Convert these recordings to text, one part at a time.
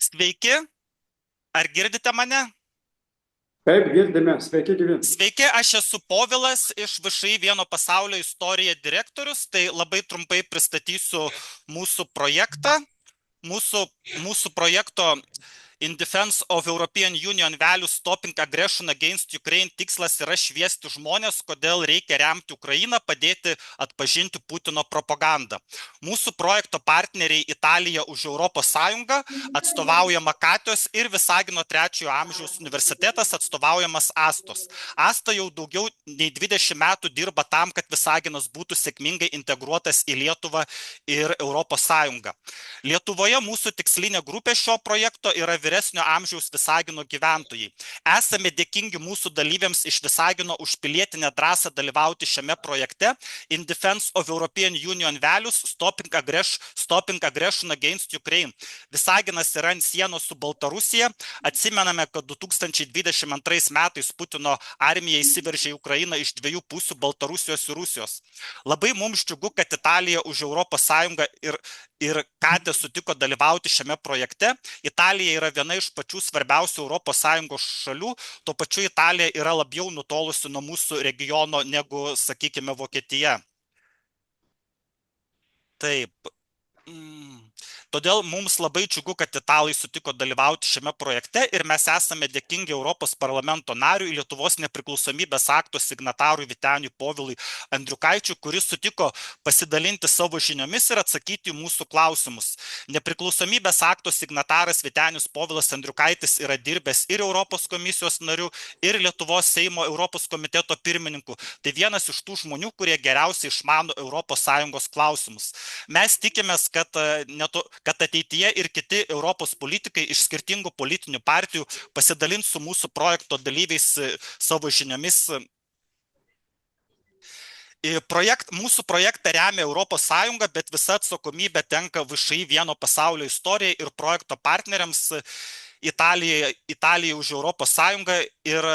Sveiki, ar girdite mane? Taip, girdime. Sveiki, gyvi. Sveiki, aš esu Povilas iš VŠI Vieno pasaulio istorija direktorius, tai labai trumpai pristatysiu mūsų projektą. Mūsų projekto In Defense of European Union Values Stopping Aggression Against Ukraine tikslas yra šviesti žmonės, kodėl reikia remti Ukrainą, padėti atpažinti Putino propagandą. Mūsų projekto partneriai Italija už Europos Sąjungą, atstovaujama Katijos ir Visagino 3-ojo amžiaus universitetas, atstovaujamas Astos. Asta jau daugiau nei 20 metų dirba tam, kad Visaginas būtų sėkmingai integruotas į Lietuvą ir Europos Sąjungą. Lietuvoje mūsų tikslinė grupė šio projekto yra vyresnio amžiaus Visagino gyventojai. Esame dėkingi mūsų dalyviams iš Visagino už pilietinę drąsą dalyvauti šiame projekte In Defense of European Union Values Stopping Aggression Against Ukraine. Visaginas yra ant sienos su Baltarusija. Atsimename, kad 2022 metais Putino armija įsiveržė į Ukrainą iš dviejų pusių – Baltarusijos ir Rusijos. Labai mums džiugu, kad Italija už Europos Sąjungą ir Katė sutiko dalyvauti šiame projekte. Italija yra viena iš pačių svarbiausių Europos Sąjungos šalių, tuo pačiu Italija yra labiau nutolusi nuo mūsų regiono negu, sakykime, Vokietija. Taip. Todėl mums labai džiugu, kad italai sutiko dalyvauti šiame projekte ir mes esame dėkingi Europos parlamento nariui, Lietuvos nepriklausomybės akto signatarui Vyteniui Povilui Andriukaičiui, kuris sutiko pasidalinti savo žiniomis ir atsakyti į mūsų klausimus. Nepriklausomybės akto signataras Vytenis Povilas Andriukaitis yra dirbęs ir Europos komisijos nariu, ir Lietuvos Seimo Europos komiteto pirmininku. Tai vienas iš tų žmonių, kurie geriausiai išmano Europos Sąjungos klausimus. Mes tikimės, kad ateityje ir kiti Europos politikai iš skirtingų politinių partijų pasidalins su mūsų projekto dalyviais savo žiniomis. Mūsų projektą remia Europos Sąjunga, bet visa atsakomybė tenka VŠI Vieno pasaulio istorijai ir projekto partneriams Italijai už Europos Sąjungą ir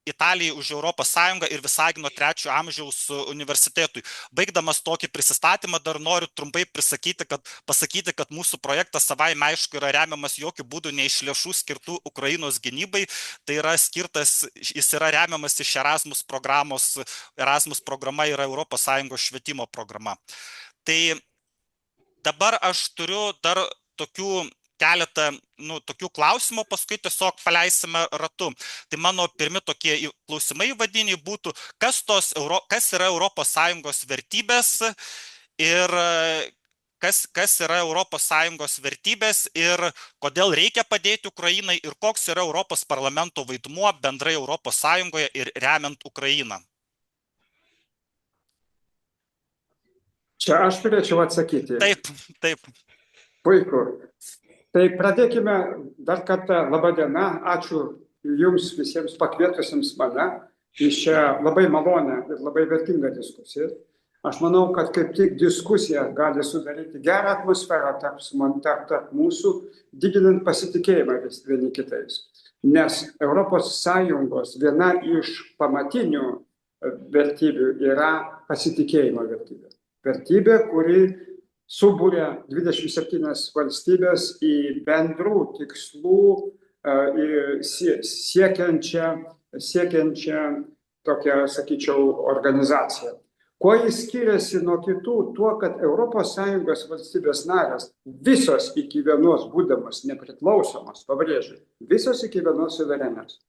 Italijai už Europos Sąjungą ir Visagino 3-ojo amžiaus universitetui. Baigdamas tokį prisistatymą dar noriu trumpai pasakyti, kad mūsų projektas savaime aišku yra remiamas jokių būdų ne iš lėšų skirtų Ukrainos gynybai, tai yra jis yra remiamas iš Erasmus programos. Erasmus programa yra Europos Sąjungos švietimo programa. Tai dabar aš turiu dar keletą tokių klausimų, paskui tiesiog paleisime ratu. Tai mano pirmi tokie klausimai vadiniai būtų, kas yra Europos Sąjungos vertybės ir kas yra Europos Sąjungos vertybės ir kodėl reikia padėti Ukrainai ir koks yra Europos parlamento vaidmuo bendrai Europos Sąjungoje ir remiant Ukrainą. Čia aš turėčiau atsakyti. Taip. Puiku. Tai pradėkime dar kartą. Labą dieną. Ačiū Jums visiems pakvietusiems mane į šią labai malonę ir labai vertingą diskusiją. Aš manau, kad kaip tik diskusija gali sudaryti gerą atmosferą tarp mūsų, didinant pasitikėjimą vieni kitais. Nes Europos Sąjungos viena iš pamatinių vertybių yra pasitikėjimo vertybė. Vertybė, kuri subūrė 27 valstybės į bendrų tikslų siekiančią tokią, sakyčiau, organizaciją. Kuo jis skiriasi nuo kitų? Tuo, kad ES valstybės narės visos iki vienos būdamos nepriklausomos, pabrėžiu, visos iki vienos suverenės.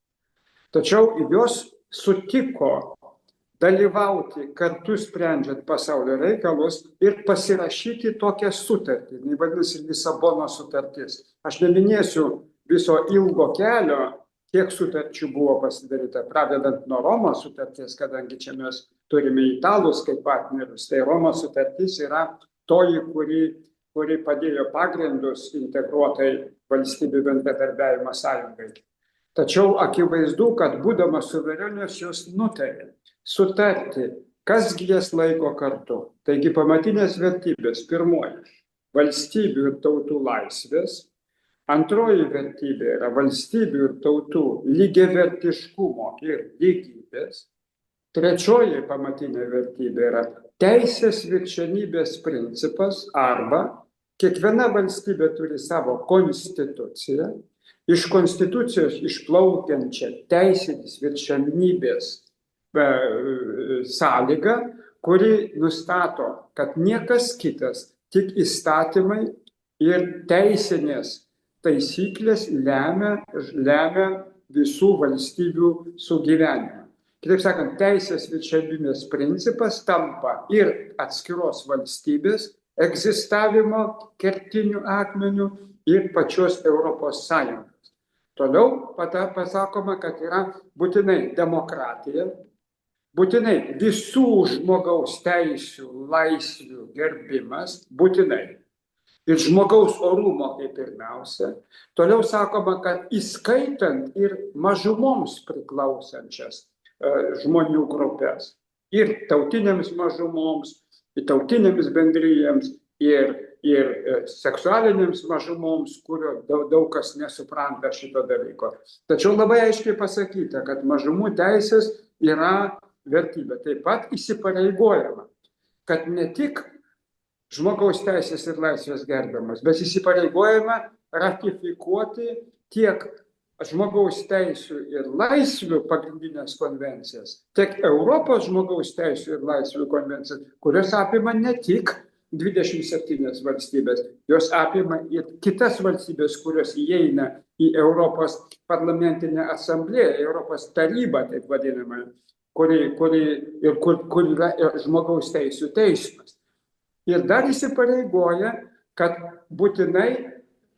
Tačiau jos sutiko dalyvauti kartu sprendžiant pasaulio reikalus ir pasirašyti tokią sutartį, vadinasi Lisabono sutartis. Aš neminėsiu viso ilgo kelio, kiek sutarčių buvo pasidaryta, pradedant nuo Romos sutarties, kadangi čia mes turime italus kaip partnerius, tai Romos sutartis yra toji, kuri padėjo pagrindus integruotai valstybių bendradarbiavimo sąjungai. Tačiau akivaizdu, kad būdamas suverenios jos nutarė sutarti, kas jas laiko kartu. Taigi pamatinės vertybės: pirmoji – valstybių ir tautų laisvės, antroji vertybė yra valstybių ir tautų lygiavertiškumo ir lygybės, trečioji pamatinė vertybė yra teisės viršenybės principas arba kiekviena valstybė turi savo konstituciją, iš konstitucijos išplaukiančią teisinės viršenybės sąlygą, kuri nustato, kad niekas kitas, tik įstatymai ir teisinės taisyklės lemia visų valstybių sugyvenimą. Kitaip sakant, teisės viršenybės principas tampa ir atskiros valstybės egzistavimo kertiniu akmeniu ir pačios Europos Sąjungos. Toliau pasakoma, kad yra būtinai demokratija, būtinai visų žmogaus teisių, laisvių gerbimas, būtinai. Ir žmogaus orumo kaip pirmiausia. Toliau sakoma, kad įskaitant ir mažumoms priklausančias žmonių grupės. Ir tautinėms mažumoms, ir tautinėms bendrijams, ir seksualinėms mažumoms, kurio daug kas nesupranta šito dalyko. Tačiau labai aiškiai pasakyta, kad mažumų teisės yra vertybė. Taip pat įsipareigojama, kad ne tik žmogaus teisės ir laisvės gerbiamas, bet įsipareigojama ratifikuoti tiek žmogaus teisų ir laisvių pagrindinės konvencijas, tiek Europos žmogaus teisų ir laisvių konvencijas, kurios apima ne tik 27 valstybės, jos apima ir kitas valstybės, kurios įeina į Europos parlamentinę asamblėją, Europos tarybą, taip vadinamą, kur yra žmogaus teisų teismas. Ir dar įsipareigoja, kad būtinai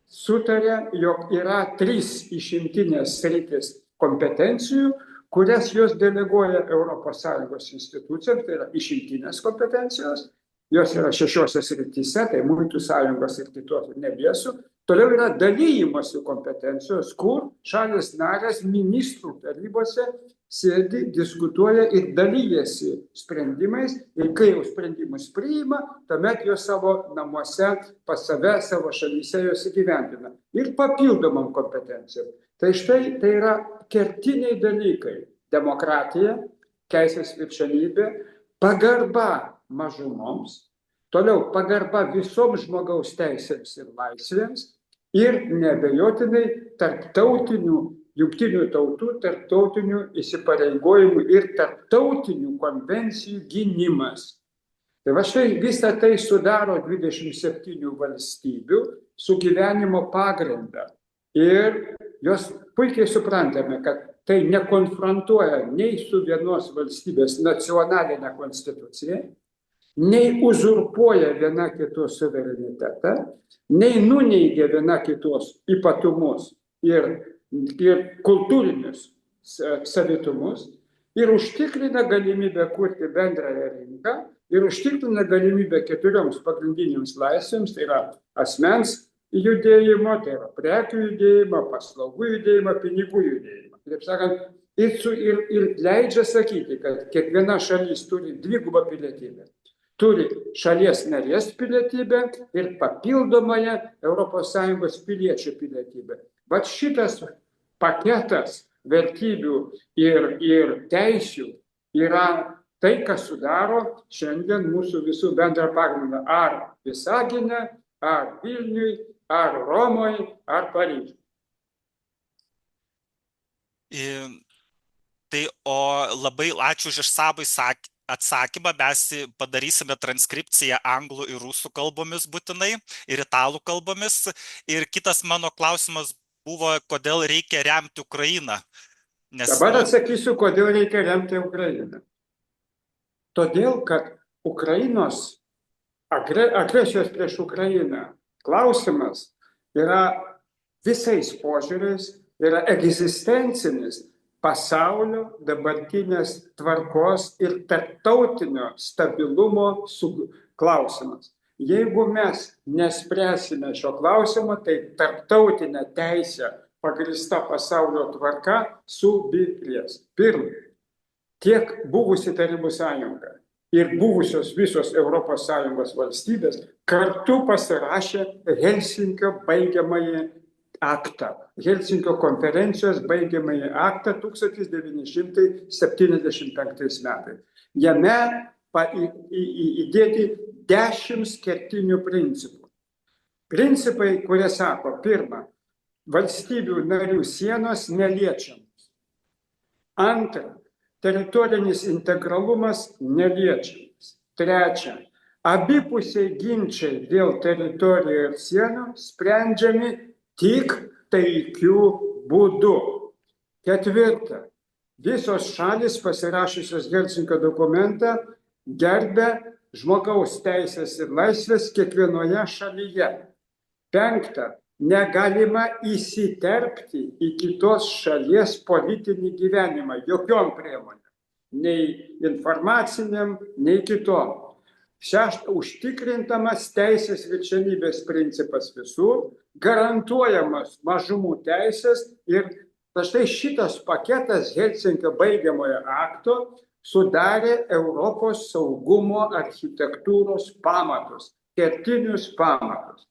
sutarė, jog yra 3 išimtinės sritys kompetencijų, kurias jos deleguoja ES institucijoms, tai yra išimtinės kompetencijos, jos yra 6 srityse, tai muitų sąjungos ir kitos neliesiu. Toliau yra dalymosi kompetencijos, kur šalys narės ministrų tarybose sėdi, diskutuoja ir dalyjasi sprendimais, ir kai jau sprendimus priima, tuomet jos savo namuose, pas save, savo šalyse jos įgyvendina. Ir papildomam kompetencijom. Tai štai tai yra kertiniai dalykai. Demokratija, teisės viršenybė, pagarba mažumoms, toliau pagarba visoms žmogaus teisėms ir laisvėms ir neabejotinai tarptautinių jungtinių tautų tarptautinių įsipareigojimų ir tarptautinių konvencijų gynimas. Tai va štai visą tai sudaro 27 valstybių sugyvenimo pagrindą. Ir jos puikiai suprantame, kad tai nekonfrontuoja nei su vienos valstybės nacionalinė konstitucija, nei uzurpuoja viena kitos suverenitetą, nei nuneigia viena kitos ypatumus ir kultūrinius savitumus ir užtikrina galimybę kurti bendrąją rinką ir užtikrina galimybę 4 pagrindinėms laisvėms, tai yra asmens judėjimo, tai yra prekių judėjimo, paslaugų judėjimo, pinigų judėjimo. Taip sakant, ir leidžia sakyti, kad kiekviena šalis turi dvigubą pilietybę. Turi šalies narės pilietybę ir papildomąją ES piliečių pilietybę. Bet šitas paketas vertybių ir teisių yra tai, kas sudaro šiandien mūsų visų bendrą pagrindą. Ar Visagine, ar Vilniui, ar Romoje, ar Paryžiui. Tai labai ačiū už išsamų atsakymą, mes padarysime transkripciją anglų ir rusų kalbomis būtinai, ir italų kalbomis. Ir kitas mano klausimas buvo, kodėl reikia remti Ukrainą. Dabar atsakysiu, kodėl reikia remti Ukrainą. Todėl, kad Ukrainos agresijos prieš Ukrainą klausimas yra visais požiūriais, yra egzistencinis pasaulio dabartinės tvarkos ir tarptautinio stabilumo klausimas. Jeigu mes nespręsime šio klausimo, tai tarptautinė teisė pagrįsta pasaulio tvarka subyrės. Pirma, tiek buvusi Tarybų sąjunga ir buvusios visos ES valstybės kartu pasirašė Helsinkio baigiamąjį aktą. Helsinkio konferencijos baigiamąjį aktą 1975 metais. Jame įdėti 10 kertinių principų. Principai, kurie sako, pirma, valstybių narių sienos neliečiamos. Antra, teritorinis integralumas neliečiamas. Trečia, abipusiai ginčiai dėl teritorijų ir sienų sprendžiami tik taikiu būdu. Ketvirta, visos šalis pasirašusios Helsinkio dokumentą gerbia žmogaus teisės ir laisvės kiekvienoje šalyje. Penkta, negalima įsiterpti į kitos šalies politinį gyvenimą jokiom priemonėm, nei informaciniam, nei kitom. Šešta, užtikrintamas teisės viršenybės principas visur, garantuojamas mažumų teisės ir štai šitas paketas Helsinkio baigiamojo akto sudarė Europos saugumo architektūros pamatus, kertinius pamatus.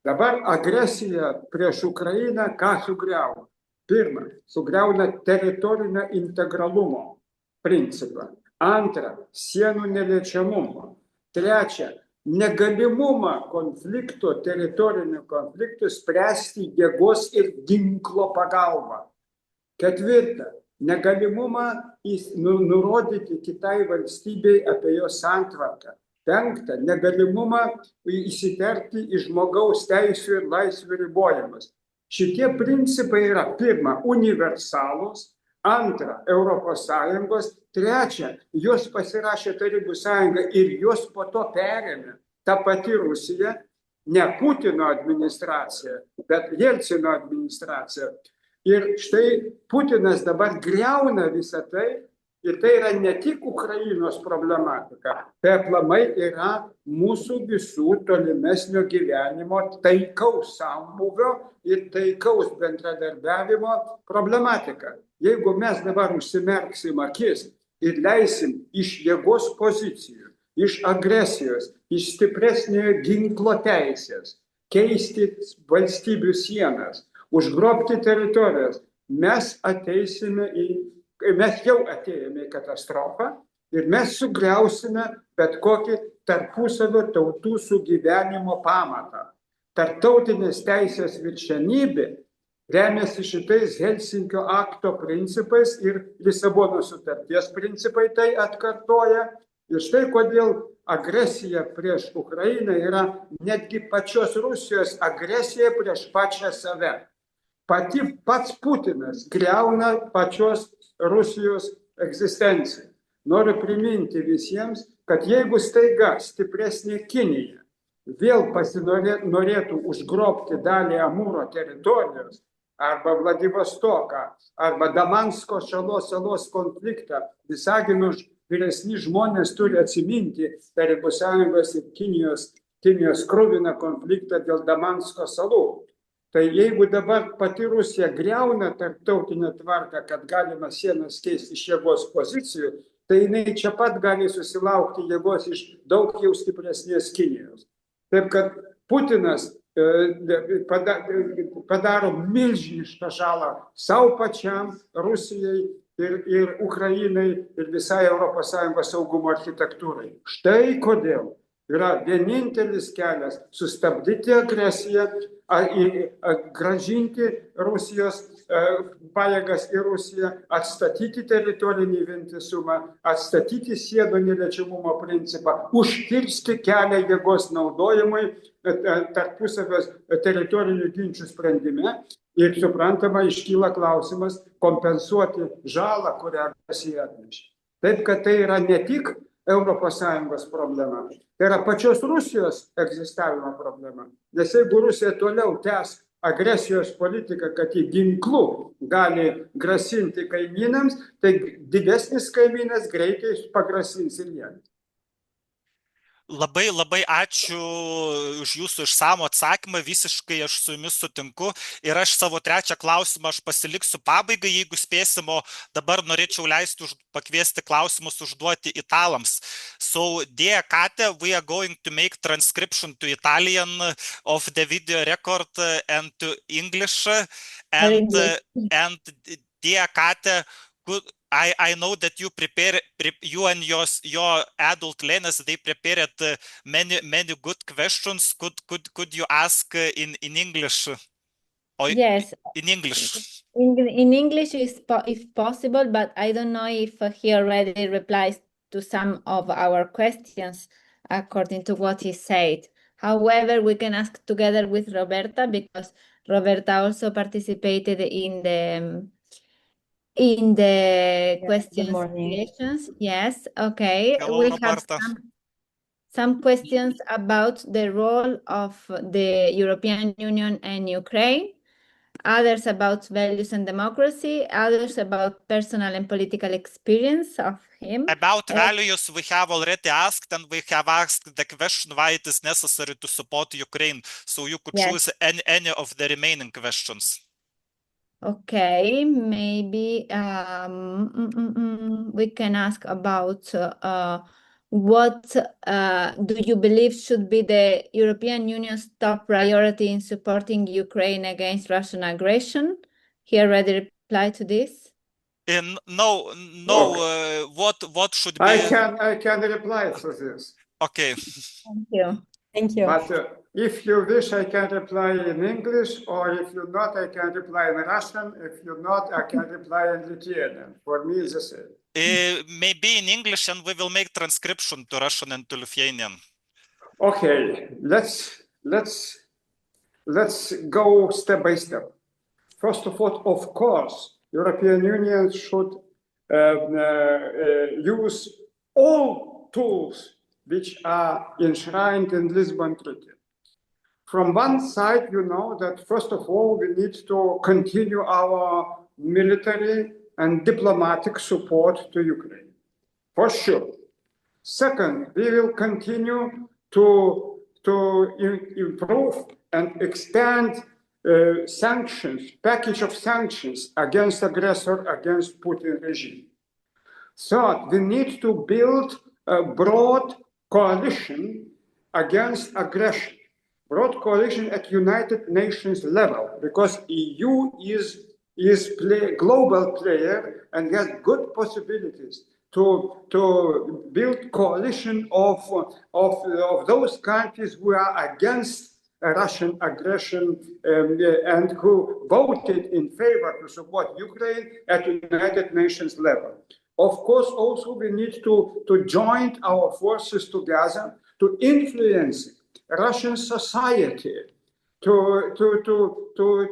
Dabar agresija prieš Ukrainą ką sugriauna? Pirma, sugriauna teritorinio integralumo principą. Antra, sienų neliečiamumo. Trečia, negalimumą konflikto, teritorinių konfliktų spręsti jėgos ir ginklo pagalba. Ketvirta, negalimumą nurodyti kitai valstybei apie jos santvarką. Penkta, negalimumą įsiterpti į žmogaus teisų ir laisvių ribojimus. Šitie principai yra, pirma, universalūs, antra, ES, trečia, juos pasirašė Tarybų sąjunga ir juos po to perėmė ta pati Rusija, ne Putino administracija, bet Jelcino administracija. Ir štai Putinas dabar griauna visą tai. Ir tai yra ne tik Ukrainos problematika, tai aplamai yra mūsų visų tolimesnio gyvenimo taikaus sambūvio ir taikaus bendradarbiavimo problematika. Jeigu mes dabar užsimerksim akis ir leisim iš jėgos pozicijų, iš agresijos, iš stipresniojo ginklo teisės keisti valstybių sienas, užgrobti teritorijas, mes jau atėjome į katastrofą ir mes sugriausime bet kokį tarpusavio tautų sugyvenimo pamatą. Tarptautinės teisės viršenybė remiasi šitais Helsinkio akto principais ir Lisabonos sutarties principai tai atkartoja. Ir štai kodėl agresija prieš Ukrainą yra netgi pačios Rusijos agresija prieš pačią save. Pats Putinas griauna pačios Rusijos egzistenciją. Noriu priminti visiems, kad jeigu staiga stipresnė Kinija vėl norėtų užgrobti dalį Amūro teritorijos, arba Vladivostoką, arba Damansko salos konfliktą, Visagino vyresni žmonės turi atsiminti Tarybų sąjungos ir Kinijos kruviną konfliktą dėl Damansko salų. Tai jeigu dabar pati Rusija griauna tarptautinę tvarką, kad galima sienas keisti iš jėgos pozicijų, tai jinai čia pat gali susilaukti jėgos iš daug jau stipresnės Kinijos. Taip kad Putinas padaro milžinišką žalą savo pačiam, Rusijai ir Ukrainai ir visai ES saugumo architektūrai. Štai kodėl yra vienintelis kelias sustabdyti agresiją, grąžinti Rusijos pajėgas į Rusiją, atstatyti teritorinį vientisumą, atstatyti sienų neliečiamumo principą, užkirsti kelią jėgos naudojimui tarpusavio teritorinių ginčių sprendime. Ir suprantama, iškyla klausimas kompensuoti žalą, kurią agresija atnešė. Taip, kad tai yra ne tik ES problema, tai yra pačios Rusijos egzistavimo problema. Nes jeigu Rusija toliau tęs agresijos politiką, kad į ginklų gali grasinti kaimynams, tai didesnis kaimynas greitai pagrasins ir jiems. Labai ačiū už jūsų išsamų atsakymą, visiškai aš su jumis sutinku ir aš savo trečią klausimą aš pasiliksiu pabaigai, jeigu spėsim, o dabar norėčiau leisti pakviesti klausimus užduoti italams. So, dear Kate, we are going to make transcription to Italian of the video record and to English. And dear Kate, I know that you you and your adult learners, they prepared many good questions. Could you ask in English or Yes, in English? in English if possible, but I don't know if he already replies to some of our questions according to what he said. However, we can ask together with Roberta because Roberta also participated in the Good questions morning. creations. Yes, okay. Hello, We have Roberta. some questions about the role of the European Union and Ukraine, others about values and democracy, others about personal and political experience of him. About values, we have already asked, and we have asked the question why it is necessary to support Ukraine. So you could choose any of the remaining questions. Okay, maybe we can ask about what do you believe should be the European Union's top priority in supporting Ukraine against Russian aggression? He already replied to this. No, what should be? I can reply to this. Okay. Thank you. Thank you. But if you wish, I can reply in English, or if you not, I can reply in Russian. If you not, I can reply in Lithuanian. For me, it's the same. Maybe in English, and we will make transcription to Russian and to Lithuanian. Okay, let's go step by step. First of all, of course, European Union should use all tools which are enshrined in Lisbon Treaty. From one side, you know that first of all, we need to continue our military and diplomatic support to Ukraine, for sure. Second, we will continue to improve and extend sanctions, package of sanctions against aggressor, against Putin regime. Third, we need to build a broad coalition against aggression, broad coalition at United Nations level, because EU is global player and has good possibilities to build coalition of those countries who are against Russian aggression and who voted in favor to support Ukraine at United Nations level. Of course, also we need to join our forces together to influence Russian society, to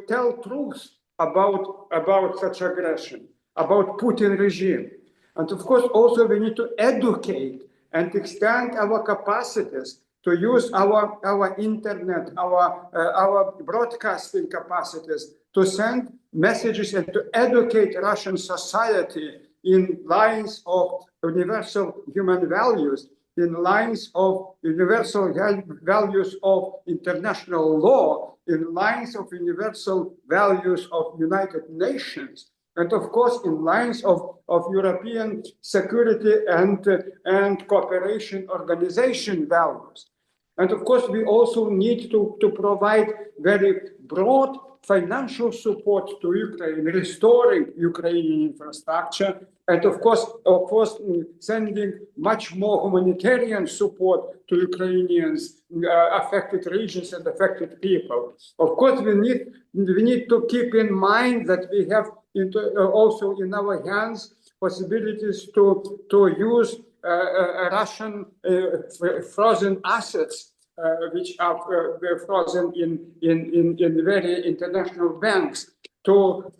tell truth about such aggression, about Putin regime. And of course, also we need to educate and extend our capacities to use our internet, our broadcasting capacities to send messages and to educate Russian society in lines of universal human values, in lines of universal values of international law, in lines of universal values of United Nations, and of course in lines of European security and cooperation organization values. And of course, we also need to provide very broad financial support to Ukraine, restoring Ukrainian infrastructure, and of course, sending much more humanitarian support to Ukrainians, affected regions and affected people. Of course, we need to keep in mind that we have also in our hands possibilities to use Russian frozen assets, which are frozen in very international banks, to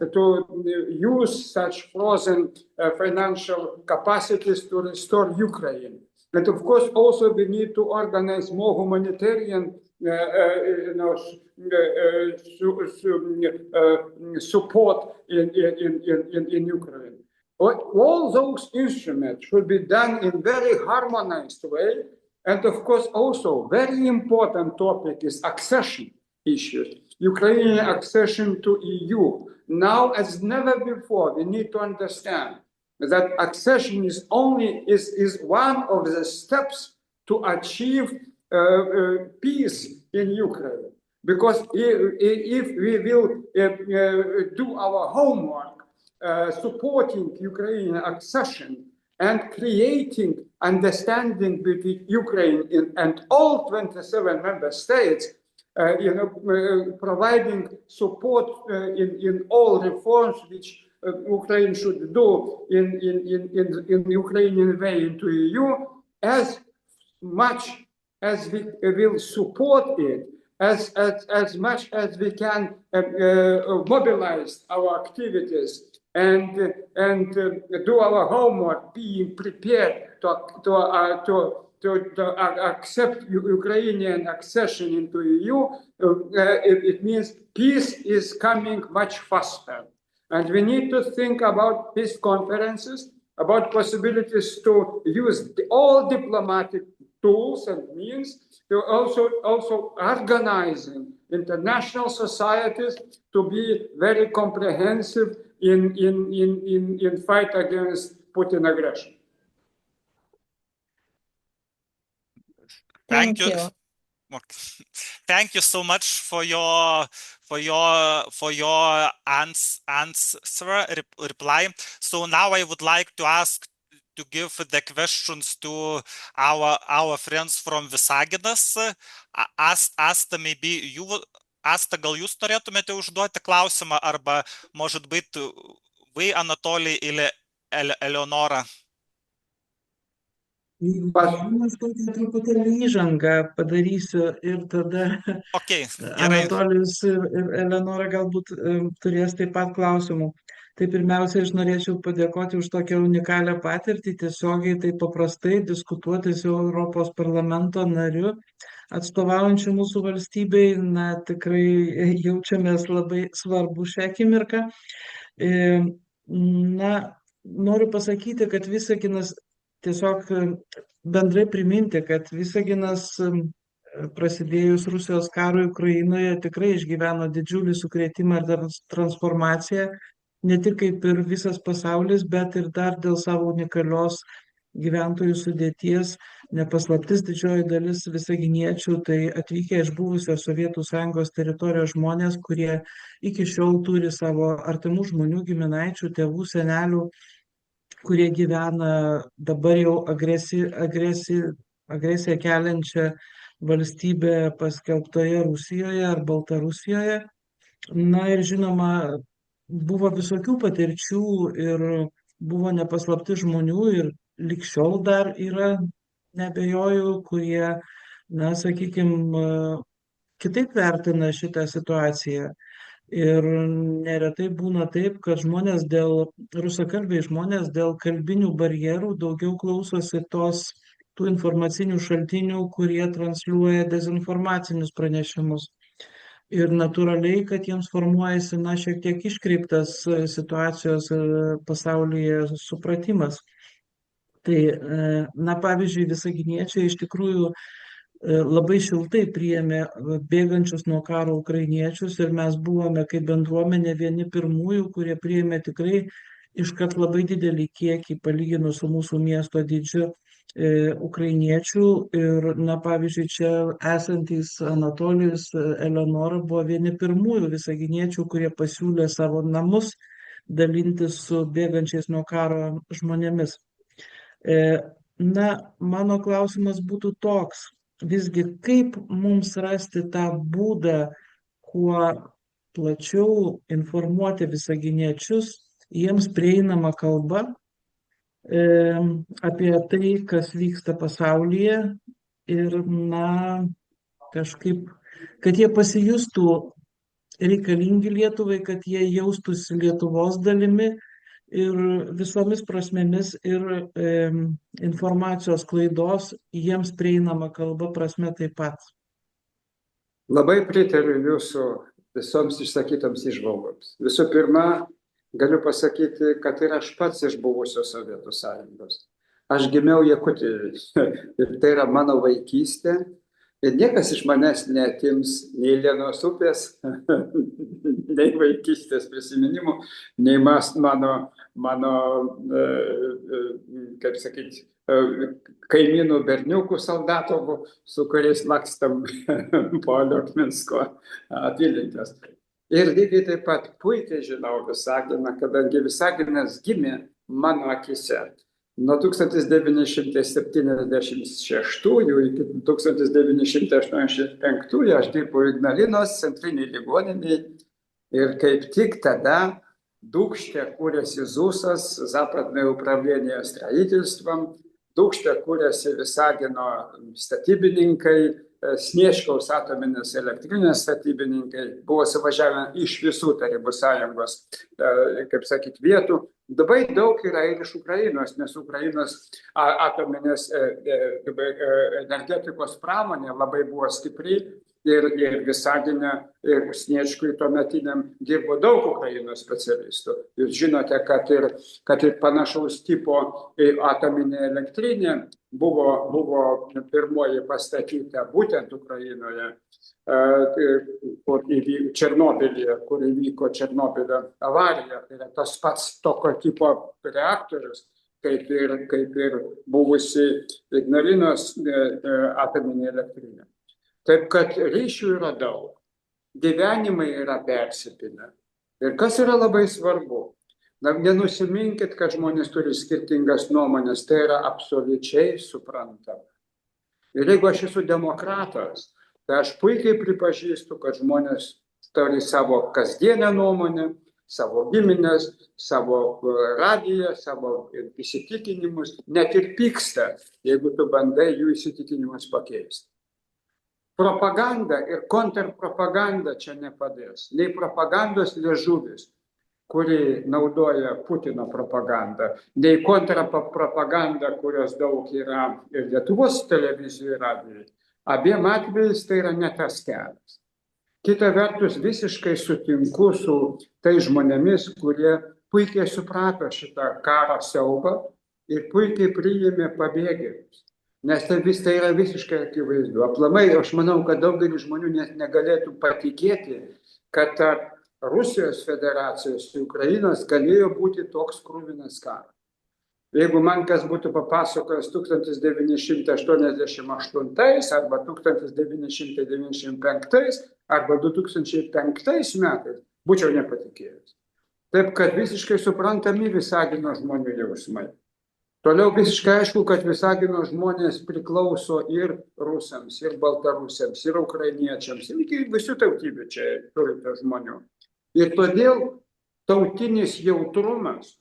use such frozen financial capacities to restore Ukraine. And of course, also we need to organize more humanitarian support in Ukraine. All those instruments should be done in very harmonized way. And of course, also very important topic is accession issues. Ukrainian accession to EU. Now, as never before, we need to understand that accession is one of the steps to achieve peace in Ukraine. Because if we will do our homework supporting Ukrainian accession and creating understanding between Ukraine and all 27 member states, providing support in all reforms which Ukraine should do in Ukrainian way into EU, as much as we will support it, as much as we can mobilize our activities and do our homework, being prepared to accept Ukrainian accession into EU, it means peace is coming much faster. And we need to think about peace conferences, about possibilities to use all diplomatic tools and means, to also organizing international societies to be very comprehensive in fight against Putin aggression. Thank you. Thank you so much for your answer reply. So now I would like to ask to give the questions to our friends from Visaginas. Asta, maybe you Asta, gal jūs turėtumėte užduoti klausimą, arba может быть вы, Anatolij, или Eleonora? Aš truputėlį įžangą padarysiu ir tada Anatolijus ir Eleonora galbūt turės taip pat klausimų. Tai pirmiausia, aš norėčiau padėkoti už tokią unikalią patirtį, tiesiogiai taip paprastai diskutuoti su Europos parlamento nariu, atstovaujančiu mūsų valstybei. Na, tikrai jaučiamės labai svarbu šią akimirką. Na, noriu pasakyti, kad Visaginas tiesiog bendrai priminti, kad Visaginas prasidėjus Rusijos karui Ukrainoje tikrai išgyveno didžiulį sukrėtimą ir transformaciją, ne tik kaip ir visas pasaulis, bet ir dar dėl savo unikalios gyventojų sudėties. Nepaslaptis, didžioji dalis visaginiečių tai atvykę iš buvusios Sovietų Sąjungos teritorijos žmonės, kurie iki šiol turi savo artimų žmonių, giminaičių, tėvų, senelių, kurie gyvena dabar jau agresiją keliančią valstybę paskelbtoje Rusijoje ar Baltarusijoje. Na ir žinoma, buvo visokių patirčių ir buvo nepaslapti žmonių ir lig šiol dar yra, neabejoju, kurie, na, sakykime, kitaip vertina šitą situaciją. Ir neretai būna taip, kad rusakalbiai žmonės dėl kalbinių barjerų daugiau klausosi tų informacinių šaltinių, kurie transliuoja dezinformacinius pranešimus. Ir natūraliai, kad jiems formuojasi, na, šiek tiek iškreiptas situacijos pasaulyje supratimas. Tai, na, pavyzdžiui, visaginiečiai iš tikrųjų labai šiltai priėmė bėgančius nuo karo ukrainiečius ir mes buvome kaip bendruomenė vieni pirmųjų, kurie priėmė tikrai iškart labai didelį kiekį palyginus su mūsų miesto dydžiu ukrainiečių. Ir, na, pavyzdžiui, čia esantys Anatolijus, Eleonora buvo vieni pirmųjų visaginiečių, kurie pasiūlė savo namus dalintis su bėgančiais nuo karo žmonėmis. Na, mano klausimas būtų toks. Visgi, kaip mums rasti tą būdą, kuo plačiau informuoti visaginiečius, jiems prieinama kalba apie tai, kas vyksta pasaulyje ir, na, kažkaip, kad jie pasijustų reikalingi Lietuvai, kad jie jaustųsi Lietuvos dalimi ir visomis prasmėmis ir informacijos klaidos jiems prieinama kalba prasme taip pat. Labai pritariu jūsų visoms išsakytoms įžvalgoms. Visų pirma, galiu pasakyti, kad ir aš pats iš buvusios Sovietų Sąjungos. Aš gimiau Jakutijoje ir tai yra mano vaikystė. Ir niekas iš manęs neatims nei Lenos upės, nei vaikystės prisiminimų, nei mano kaip sakyti, kaimynų berniukų soldatovų, su kuriais lakstam po Liokminsko apylinkes. Ir lygiai taip pat puikiai žinau Visaginą, kadangi Visaginas gimė mano akise. Nuo 1976 iki 1985 aš dirbau Ignalinos centriniai ligoniniai ir kaip tik tada Dūkšte kūrėsi ZUSas, Западное управление строительством, Dūkšte kūrėsi Visagino statybininkai, Sniečkaus atominės elektrinės statybininkai, buvo suvažiavę iš visų Tarybų Sąjungos, kaip sakyti, vietų. Labai daug yra ir iš Ukrainos, nes Ukrainos atominės energetikos pramonė labai buvo stipri ir Visagine, ir Sniečkui tuometiniam dirbo daug Ukrainos specialistų. Jūs žinote, kad ir panašaus tipo atominė elektrinė buvo pirmoji pastatyta būtent Ukrainoje, Černobylyje, kur įvyko Černobylio avarija. Tai yra tas pats tokio tipo reaktorius, kaip ir buvusi Ignalinos atominė elektrinė. Taip kad ryšių yra daug, gyvenimai yra persipinę. Ir kas yra labai svarbu, nenusiminkit, kad žmonės turi skirtingas nuomonės, tai yra absoliučiai suprantama. Ir jeigu aš esu demokratas, tai aš puikiai pripažįstu, kad žmonės turi savo kasdienę nuomonę, savo giminės, savo radiją, savo įsitikinimus, net ir pyksta, jeigu tu bandai jų įsitikinimus pakeisti. Propaganda ir kontrpropaganda čia nepadės. Nei propagandos liežuvis, kuri naudoja Putino propagandą, nei kontrpropaganda, kurios daug yra ir Lietuvos televizijų ir radijai. Abiem atvejais tai yra ne tas kelias. Kita vertus, visiškai sutinku su tai žmonėmis, kurie puikiai suprato šitą karo siaubą ir puikiai priėmė pabėgėlius. Nes tai yra visiškai akivaizdu. Aplamai, aš manau, kad daugelis žmonių net negalėtų patikėti, kad Rusijos federacijos ir Ukrainos galėjo būti toks kruvinas karas. Jeigu man kas būtų papasakojęs 1988 arba 1995 arba 2005 metais, būčiau nepatikėjęs. Taip, kad visiškai suprantami Visagino žmonių jausmai. Toliau visiškai aišku, kad Visagino žmonės priklauso ir rusams, ir baltarusiams, ir ukrainiečiams, ir visų tautybių čia turite žmonių. Ir todėl tautinis jautrumas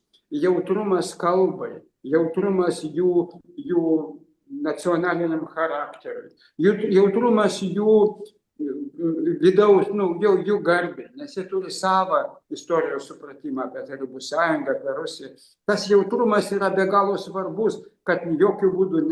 kalbai, jautrumas jų nacionaliniam charakteriui, jautrumas jų vidaus, jų garbė, nes jie turi savo istorijos supratimą apie Tarybų Sąjungą, apie Rusiją. Tas jautrumas yra be galo svarbus, kad jokių būdų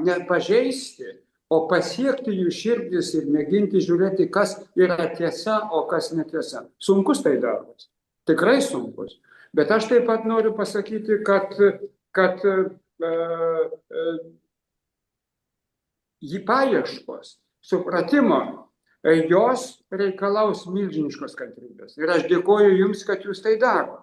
nepažeisti, o pasiekti jų širdis ir mėginti žiūrėti, kas yra tiesa, o kas netiesa. Sunkus tai darbas, tikrai sunkus. Bet aš taip pat noriu pasakyti, kad jį paieškos, supratimo, jos reikalaus milžiniškos kantrybės. Ir aš dėkoju jums, kad jūs tai daro.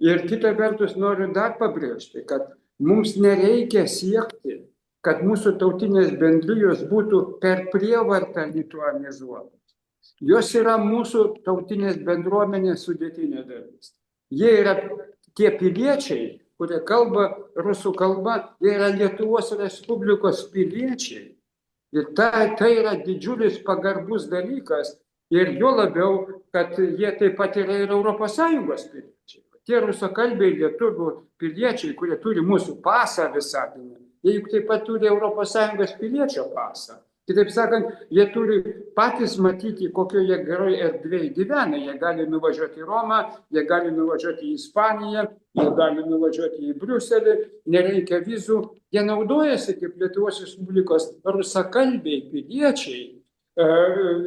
Ir kita vertus noriu dar pabrėžti, kad mums nereikia siekti, kad mūsų tautinės bendrijos būtų per prievartą lituanizuotos. Jos yra mūsų tautinės bendruomenės sudėtinė dalis. Jie yra tie piliečiai, kurie kalba rusų kalba, jie yra Lietuvos Respublikos piliečiai. Ir tai yra didžiulis pagarbus dalykas ir jo labiau, kad jie taip pat yra ir Europos Sąjungos piliečiai. Tie rusakalbiai lietuvių piliečiai, kurie turi mūsų pasą Visaginę, jie juk taip pat turi Europos Sąjungos piliečio pasą. Kitaip sakant, jie turi patys matyti, kokioje geroje erdvėje gyvena. Jie gali nuvažiuoti į Romą, jie gali nuvažiuoti į Ispaniją, jie gali nuvažiuoti į Briuselį, nereikia vizų. Jie naudojasi kaip Lietuvos Respublikos rusakalbiai piliečiai,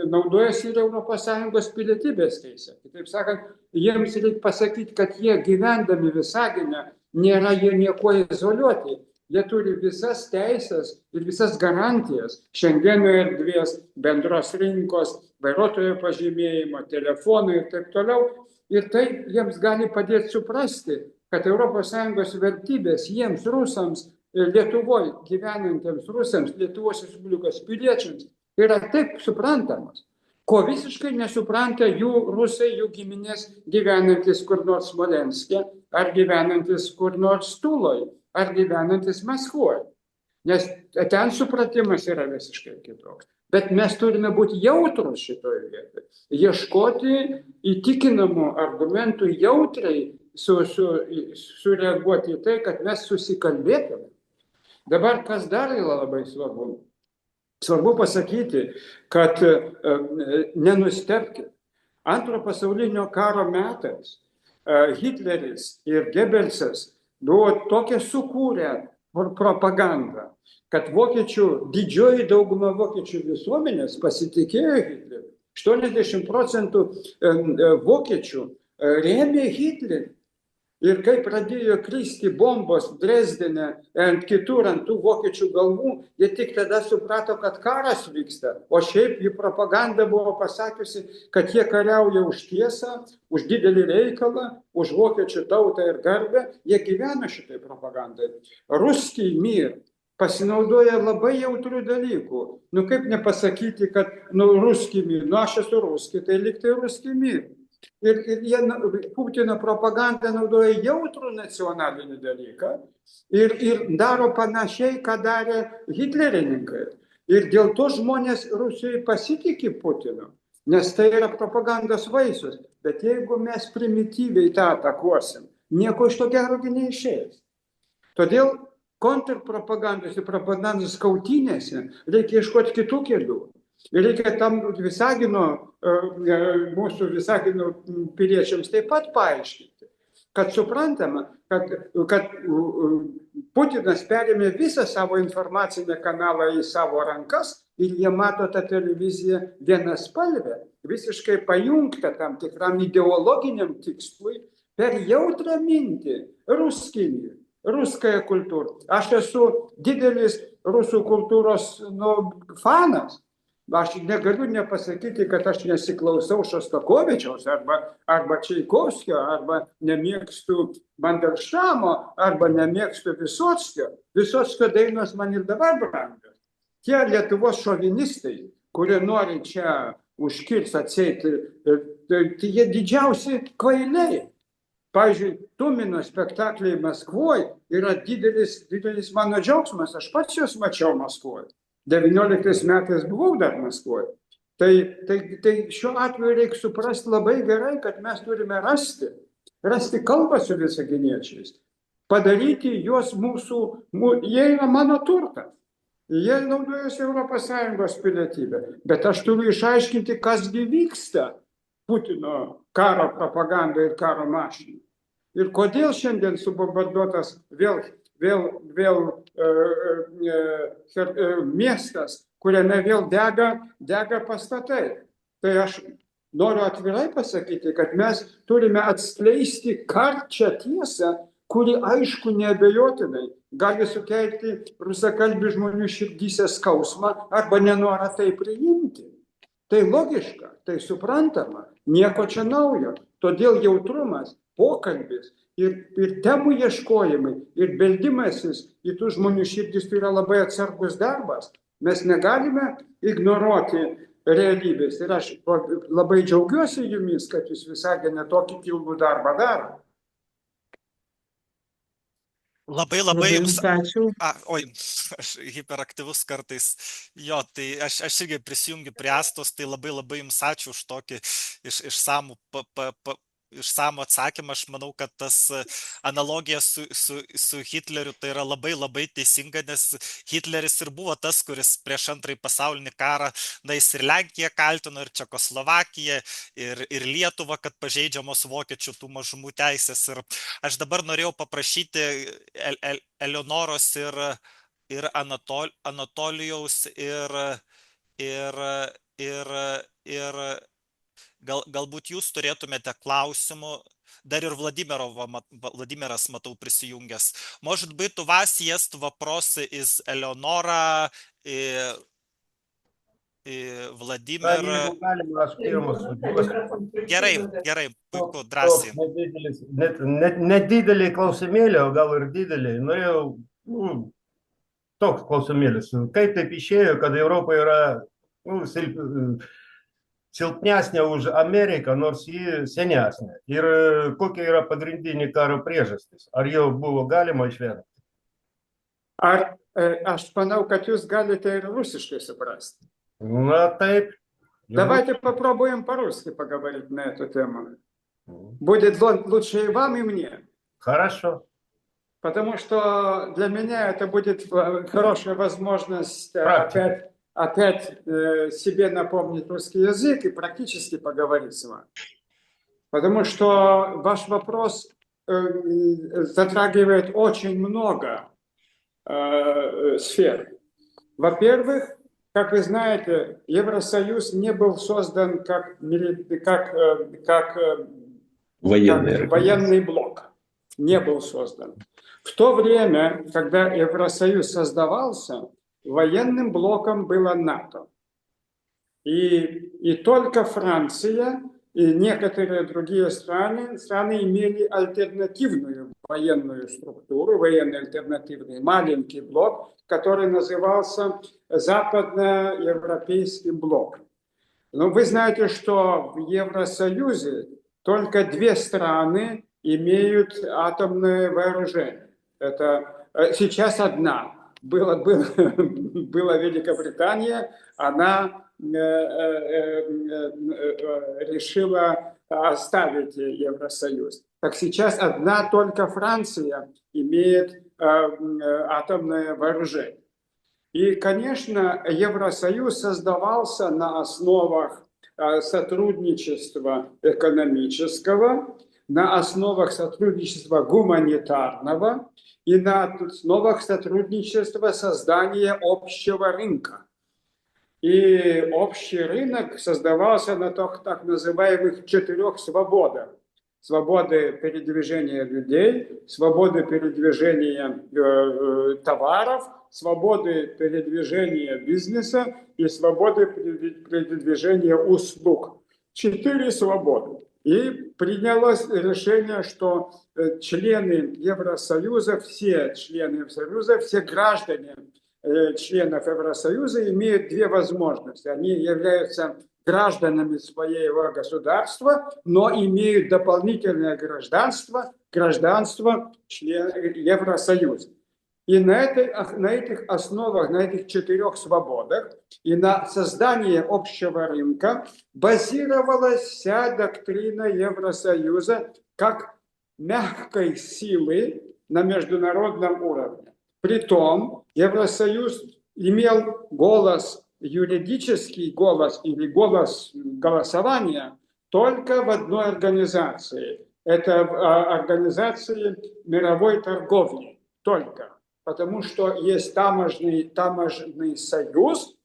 naudojasi ir Europos Sąjungos pilietybės teisę. Kitaip sakant, jiems reikia pasakyti, kad jie gyvendami Visagine nėra jie niekuo izoliuoti. Jie turi visas teisės ir visas garantijas Šengeno erdvės, bendros rinkos, vairuotojo pažymėjimo, telefonų ir taip toliau. Ir tai jiems gali padėti suprasti, kad ES vertybės jiems rusams, Lietuvoje gyvenantiems rusams, Lietuvos Respublikos piliečiams yra taip suprantamas. ko visiškai nesupranta jų rusai, jų giminės gyvenantis kur nors Smolenske, ar gyvenantis kur nors Tuloj, ar gyvenantis Maskvoje. Nes ten supratimas yra visiškai kitoks. Bet mes turime būti jautrus šitoje vietoje. Ieškoti įtikinamų argumentų jautriai sureaguoti į tai, kad mes susikalbėtume. Dabar kas dar yra labai svarbu? Svarbu pasakyti, kad nenustebkit. Antro pasaulinio karo metais Hitleris ir Gebelsas buvo tokią sukūrę propagandą, kad didžioji dauguma vokiečių visuomenės pasitikėjo Hitleriu. 80% vokiečių rėmė Hitlerį. Ir kai pradėjo kristi bombos Dresdene ant kitur, ant tų vokiečių galvų, jie tik tada suprato, kad karas vyksta. O šiaip jų propaganda buvo pasakiusi, kad jie kariauja už tiesą, už didelį reikalą, už vokiečių tautą ir garbę. Jie gyvena šitai propagandai. Ruskiai mir pasinaudoja labai jautrių dalykų. Kaip nepasakyti, kad ruskiai mir, aš esu ruskiai, tai liktai ruskiai mir. Ir jie Putino propagandą naudoja jautrų nacionalinį dalyką ir daro panašiai, ką darė hitlerininkai. Ir dėl to žmonės Rusijoje pasitikė Putinu, nes tai yra propagandos vaisius. Bet jeigu mes primityviai tą atakuosim, nieko iš to gero neišeis. Todėl kontrpropagandos ir propagandos kautynėse reikia ieškoti kitų kelių. Ir reikia tam mūsų Visagino piliečiams taip pat paaiškinti, kad suprantama, kad Putinas perėmė visą savo informacinę kanalą į savo rankas ir jie mato tą televiziją vienaspalvę, visiškai pajungtą tam tikram ideologiniam tikslui per jautrą mintį, ruskąją kultūrą. Aš esu didelis rusų kultūros fanas. Aš negaliu nepasakyti, kad aš nesiklausau Šostakovičiaus arba Čaikovskio, arba nemėgstu Mandelštamo, arba nemėgstu Visockio. Visockio dainos man ir dabar brangios. Tie Lietuvos šovinistai, kurie nori čia užkirsti atseit, tai jie didžiausi kvailiai. Pavyzdžiui, Tumino spektakliai Maskvoje yra didelis mano džiaugsmas. Aš pats juos mačiau Maskvoje. 19 metais buvau dar Maskvoje. Tai šiuo atveju reikia suprasti labai gerai, kad mes turime rasti kalbą su visaginiečiais, padaryti juos jie yra mano turtas, jie naudojasi ES pilietybę, bet aš turiu išaiškinti, kasgi vyksta Putino karo propaganda ir karo mašina. Ir kodėl šiandien subombarduotas vėl miestas, kuriame vėl dega pastatai. Tai aš noriu atvirai pasakyti, kad mes turime atskleisti karčią tiesą, kuri aišku neabejotinai gali sukelti rusakalbių žmonių širdyse skausmą arba nenorą tai priimti. Tai logiška, tai suprantama, nieko čia naujo. Todėl jautrumas, pokalbis ir temų ieškojimai ir beldimasis į tų žmonių širdis tai yra labai atsargus darbas. Mes negalime ignoruoti realybės. Ir aš labai džiaugiuosi jumis, kad jūs Visagine tokį kilnų darbą daro. Labai jums ačiū. Aš hiperaktyvus kartais. Jo, tai aš irgi prisijungiu prie Astos, tai labai jums ačiū už tokį išsamų atsakymą. Aš manau, kad tas analogija su Hitleriu tai yra labai teisinga, nes Hitleris ir buvo tas, kuris prieš Antrąjį pasaulinį karą, jis ir Lenkiją kaltino, ir Čekoslovakiją, ir Lietuvą, kad pažeidžiamos vokiečių tų mažumų teisės. Ir aš dabar norėjau paprašyti Eleonoros ir Anatolijaus galbūt jūs turėtumėte klausimų, dar ir Vladimiras, мату, присоюнгясь. Может быть, у вас есть вопросы из Элеонора и Vladimir. Gerai, puiku, drąsiai. Nedideliai klausimėliai, o gal ir dideliai. Norėjau, toks klausimėlis. Kaip taip išėjo, kad Europoje yra silpnesnė už Ameriką, nors ji senesnė. Ir kokia yra pagrindinė karo priežastis? Ar jau buvo galima išvengti? Aš manau, kad jūs galite ir rusiškai suprasti. На taip. Давайте попробуем по-русски поговорить на эту тему. Будет лучше и вам, и мне. Хорошо. Потому что для меня это будет хорошая возможность опять себе напомнить русский язык и практически поговорить с вами. Потому что ваш вопрос затрагивает очень много сфер. Во-первых, как вы знаете, Евросоюз не был создан как военный блок. Не был создан. В то время, когда Евросоюз создавался, военным блоком было НАТО. И только Франция и некоторые другие страны имели альтернативную военную структуру, военный альтернативный маленький блок, который назывался Западноевропейским блоком. Но вы знаете, что в Евросоюзе только 2 страны имеют атомное вооружение. Это сейчас одна. Была Великобритания, она решила оставить Евросоюз. Так сейчас одна только Франция имеет атомное вооружение. И, конечно, Евросоюз создавался на основах сотрудничества экономического, на основах сотрудничества гуманитарного и на основах сотрудничества создания общего рынка. И общий рынок создавался на так называемых 4 свободах. Свободы передвижения людей, свободы передвижения товаров, свободы передвижения бизнеса и свободы передвижения услуг. 4 свободы. И принялось решение, что члены Евросоюза, все члены Евросоюза, все граждане членов Евросоюза имеют 2 возможности. Они являются гражданами своего государства, но имеют дополнительное гражданство члена Евросоюза. И на этих основах, на этих 4 свободах и на создании общего рынка базировалась вся доктрина Евросоюза как мягкой силы на международном уровне. Притом Евросоюз имел юридический голос или голос голосования только в одной организации. Это организации мировой торговли. Только. Потому что есть таможенный союз,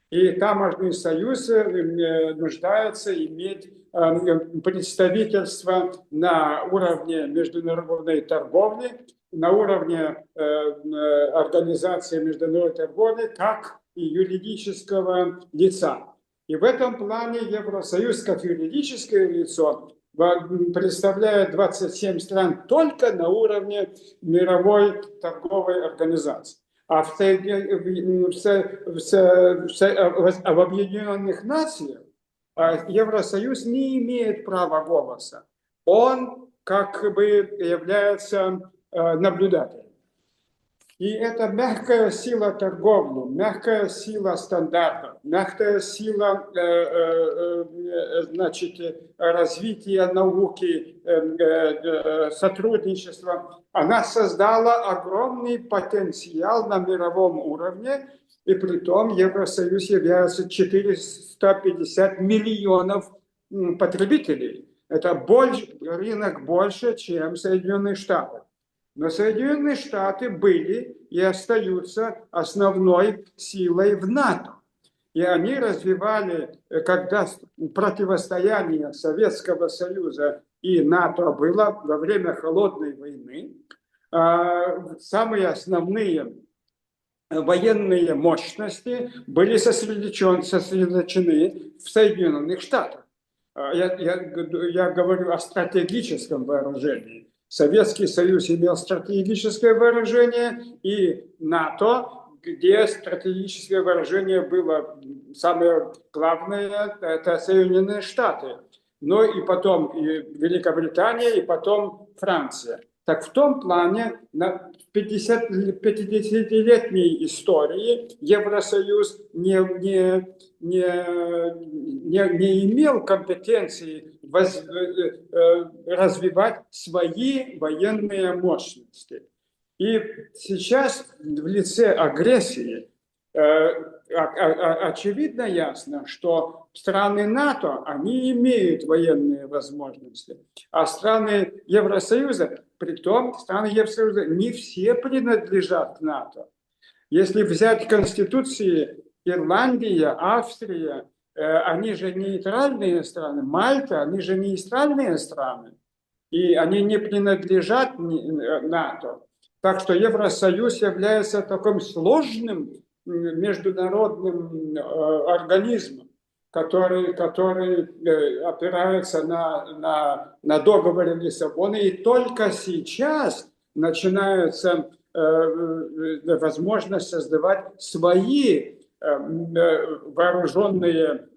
и таможенный союз нуждается иметь представительство на уровне международной торговли, на уровне организации международной торговли, как и юридического лица. И в этом плане Евросоюз как юридическое лицо представляет 27 стран только на уровне мировой торговой организации. А в Объединенных Нациях Евросоюз не имеет права голоса. Он как бы является наблюдателем. И это мягкая сила торговли, мягкая сила стандартов, мягкая сила развития науки, сотрудничества. Она создала огромный потенциал на мировом уровне, и притом Евросоюз является 450 миллионов потребителей. Это рынок больше, чем Соединенные Штаты. Но Соединенные Штаты были и остаются основной силой в НАТО. И они развивали, когда противостояние Советского Союза и НАТО было во время Холодной войны, самые основные военные мощности были сосредоточены в Соединенных Штатах. Я говорю о стратегическом вооружении. Советский Союз имел стратегическое вооружение, и НАТО где стратегическое выражение было самое главное, это Соединенные Штаты. Но и потом и Великобритания, и потом Франция. Так в том плане, на 50-летней истории Евросоюз не имел компетенции развивать свои военные мощности. И сейчас в лице агрессии очевидно ясно, что страны НАТО, они имеют военные возможности, а страны Евросоюза, притом страны Евросоюза не все принадлежат к НАТО. Если взять конституции Ирландия, Австрия, они же нейтральные страны, Мальта, они же нейтральные страны, и они не принадлежат НАТО. Так что Евросоюз является таким сложным международным организмом, который опирается на договор Лиссабона, и только сейчас начинается возможность создавать свои вооруженные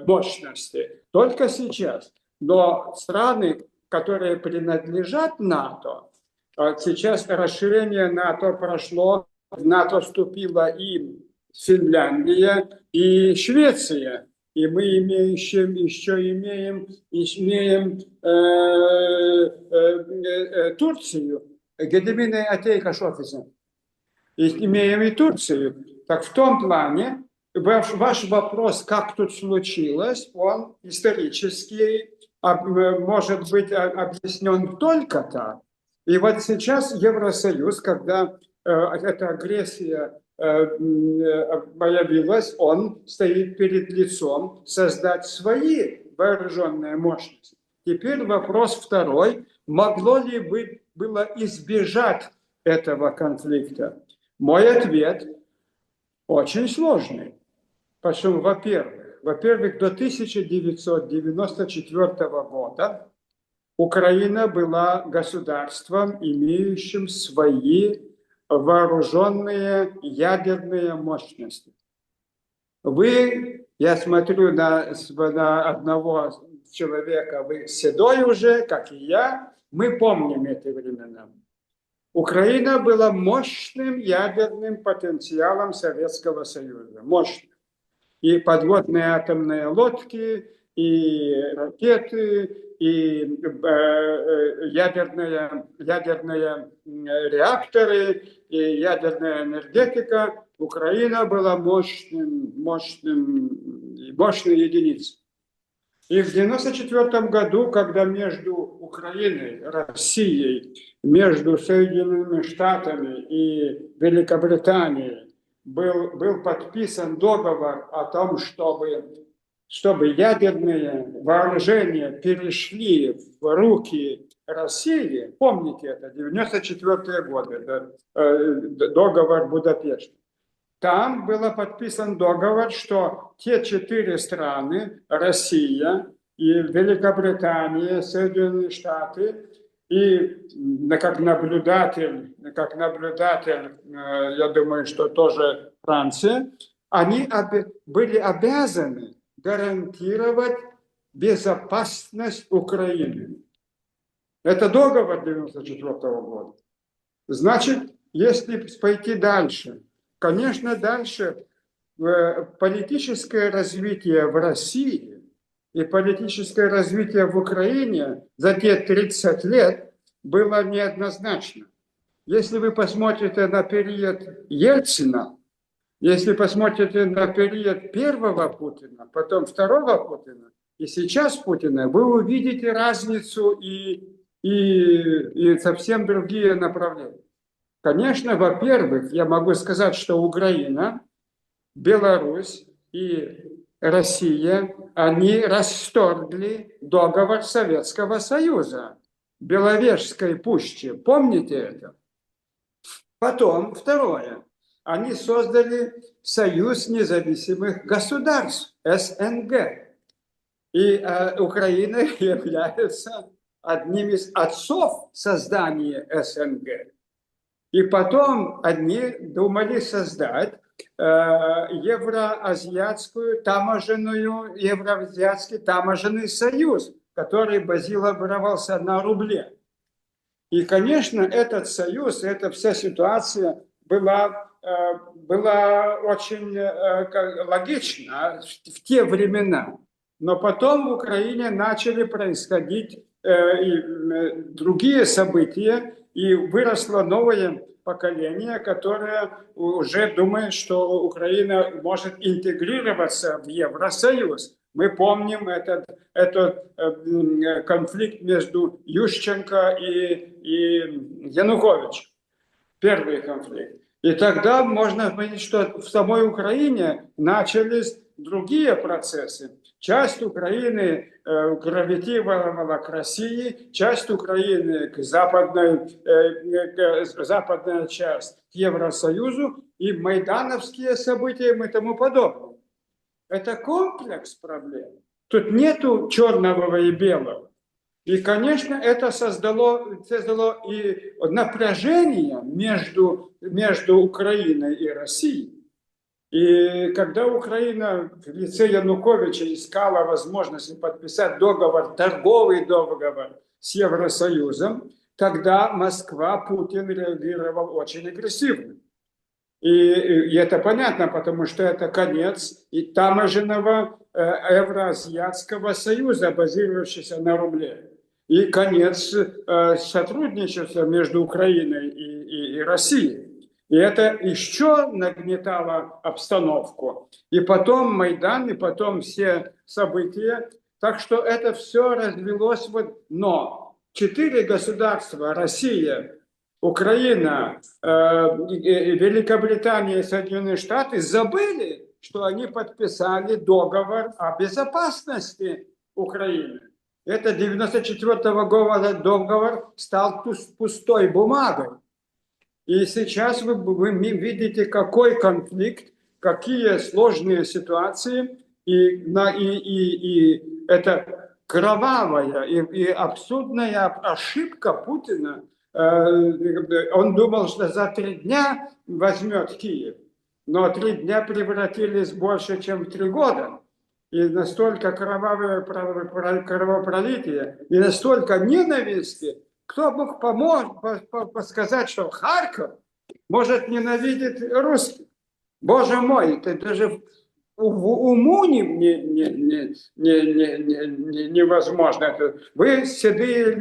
мощности. Только сейчас. Но страны, которые принадлежат НАТО, сейчас расширение НАТО прошло, в НАТО вступила и Финляндия, и Швеция. И мы еще имеем Турцию. Гедемине Атейка Шофиса. Имеем и Турцию. Так в том плане, ваш вопрос, как тут случилось, он исторически может быть объяснен только так. И вот сейчас Евросоюз, когда эта агрессия появилась, он стоит перед лицом создать свои вооруженные мощности. Теперь вопрос второй. Могло ли было избежать этого конфликта? Мой ответ очень сложный. Почему? Во-первых, до 1994 года Украина была государством, имеющим свои вооруженные ядерные мощности. Я смотрю на одного человека, вы седой уже, как и я, мы помним эти времена. Украина была мощным ядерным потенциалом Советского Союза. Мощным. И подводные атомные лодки, и ракеты, и ядерные реакторы, и ядерная энергетика. Украина была мощной единицей. И в 1994 году, когда между Украиной, Россией, между Соединенными Штатами и Великобританией был подписан договор о том, чтобы ядерные вооружения перешли в руки России, помните это, 1994 год, это договор Будапешта. Там был подписан договор, что те 4 страны, Россия и Великобритания, Соединенные Штаты, и как наблюдатель, я думаю, что тоже Франция, они были обязаны гарантировать безопасность Украины. Это договор 1994 года. Значит, если пойти дальше, конечно, дальше политическое развитие в России и политическое развитие в Украине за те 30 лет было неоднозначно. Если вы посмотрите на период Ельцина, если посмотрите на период первого Путина, потом второго Путина и сейчас Путина, вы увидите разницу и совсем другие направления. Конечно, во-первых, я могу сказать, что Украина, Беларусь и Россия, они расторгли договор Советского Союза, Беловежской пущи. Помните это? Потом, второе. Они создали Союз независимых государств, СНГ. И Украина является одним из отцов создания СНГ. И потом они думали создать евроазиатский таможенный союз, который базировался на рубле. И, конечно, этот союз, эта вся ситуация была очень логична в те времена. Но потом в Украине начали происходить другие события, и выросло новое поколение, которое уже думает, что Украина может интегрироваться в Евросоюз. Мы помним этот конфликт между Ющенко и Януковичем. Первый конфликт. И тогда можно понять, что в самой Украине начались другие процессы. Часть Украины гравитировала к России, часть Украины западная часть к Евросоюзу, и майдановские события и тому подобное. Это комплекс проблем. Тут нету черного и белого. И, конечно, это создало и напряжение между Украиной и Россией. И когда Украина в лице Януковича искала возможности подписать торговый договор с Евросоюзом, тогда Москва, Путин реагировал очень агрессивно. И это понятно, потому что это конец и таможенного Евроазиатского союза, базирующегося на рубле. И конец сотрудничества между Украиной и Россией. И это еще нагнетало обстановку. И потом Майдан, и потом все события. Так что это все развелось. Но 4 государства, Россия, Украина, Великобритания и Соединенные Штаты, забыли, что они подписали договор о безопасности Украины. Это 1994 года договор стал пустой бумагой. И сейчас вы видите, какой конфликт, какие сложные ситуации, и это кровавая и абсурдная ошибка Путина. Он думал, что за 3 дня возьмет Киев, но 3 дня превратились больше, чем в 3 года. И настолько кровавое кровопролитие, и настолько ненависти. Кто мог подсказать, что Харьков может ненавидеть русских? Боже мой, это даже уму невозможно. Вы седые